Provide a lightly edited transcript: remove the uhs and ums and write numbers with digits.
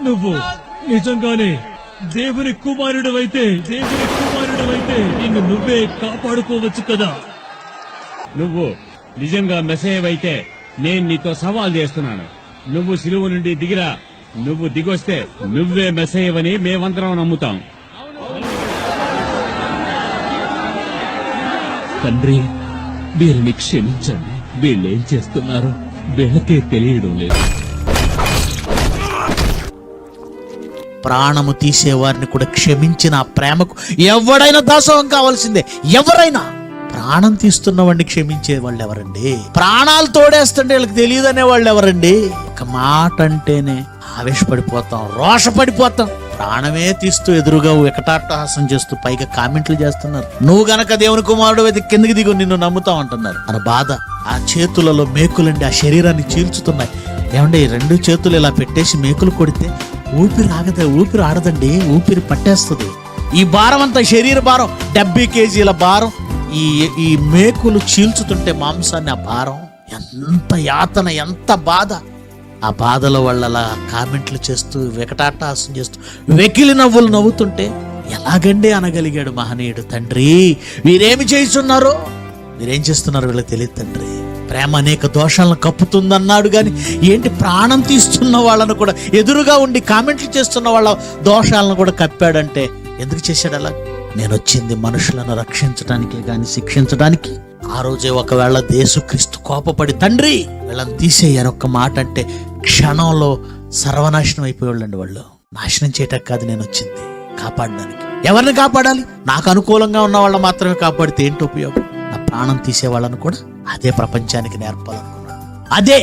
నువ్వు నిజంగానే దేవుని కుమారుడివైతే నిన్ను నువ్వే కాపాడుకోవచ్చు కదా. నువ్వు నిజంగా మెస్సయ్యవైతే నేను నీతో సవాల్ చేస్తున్నాను. నువ్వు సిలువ నుండి దిగిరా. నువ్వు దిగొస్తే నువ్వే మెస్సయ్యవని మేమందరం నమ్ముతాం. తండ్రి, వీరిని క్షమించండి. వీళ్ళేం చేస్తున్నారో వీళ్ళకే తెలియడం లేదు. ప్రాణము తీసేవారిని కూడా క్షమించిన ఆ ప్రేమకు ఎవడైనా దాసోహం కావాల్సిందే. ఎవరైనా ప్రాణం తీస్తున్న వాడిని క్షమించే వాళ్ళు ఎవరండి? ప్రాణాలు తోడేస్తుంటే వీళ్ళకి తెలియదనే వాళ్ళు ఎవరండి? ఒక మాట అంటేనే ఆవేశపడిపోతాం, రోషపడిపోతాం. ప్రాణమే తీస్తూ ఎదురుగా వికటాట్టహాసం చేస్తూ పైగా కామెంట్లు చేస్తున్నారు. నువ్వు గనక దేవుని కుమారుడు అయితే కిందకి దిగు, నిన్ను నమ్ముతాం అంటున్నారు. మన బాధ ఆ చేతులలో మేకులండి ఆ శరీరాన్ని చీల్చుతున్నాయి. ఏమంటే ఈ రెండు చేతులు ఇలా పెట్టేసి మేకులు కొడితే ఊపిరి ఆడదండి, ఊపిరి పట్టేస్తుంది. ఈ భారం అంతా శరీర భారం, 70 కేజీల భారం. ఈ మేకులు చీల్చుతుంటే మాంసాన్ని, ఆ భారం ఎంత యాతన, ఎంత బాధ. ఆ బాధల వల్ల అలా కామెంట్లు చేస్తూ వికటాట్టహాసం చేస్తూ వెకిలి నవ్వులు నవ్వుతుంటే ఎలాగండి అనగలిగాడు మహనీయుడు? తండ్రి, వీరేమి చేస్తున్నారో, వీరేం చేస్తున్నారు వీళ్ళకి తెలియదు తండ్రి. ప్రేమ అనేక దోషాలను కప్పుతుందన్నాడు గాని ఏంటి ప్రాణం తీస్తున్న వాళ్ళను కూడా, ఎదురుగా ఉండి కామెంట్లు చేస్తున్న వాళ్ళ దోషాలను కూడా కప్పాడంటే ఎందుకు చేశాడు అలా? నేను వచ్చింది మనుషులను రక్షించడానికే గాని శిక్షించడానికి. ఆ రోజే ఒకవేళ యేసుక్రీస్తు కోపపడి తండ్రి వీళ్ళని తీసేయని ఒక్క మాట అంటే క్షణంలో సర్వనాశనం అయిపోయేవాళ్ళండి. వాళ్ళు నాశనం చేయటానికి కాదు నేను వచ్చింది, కాపాడడానికి. ఎవరిని కాపాడాలి? నాకు అనుకూలంగా ఉన్న వాళ్ళని మాత్రమే కాపాడితే ఏంటి ఉపయోగం? నా ప్రాణం తీసే వాళ్ళను కూడా అదే ప్రపంచానికి నేర్పాలనుకున్నాడు. అదే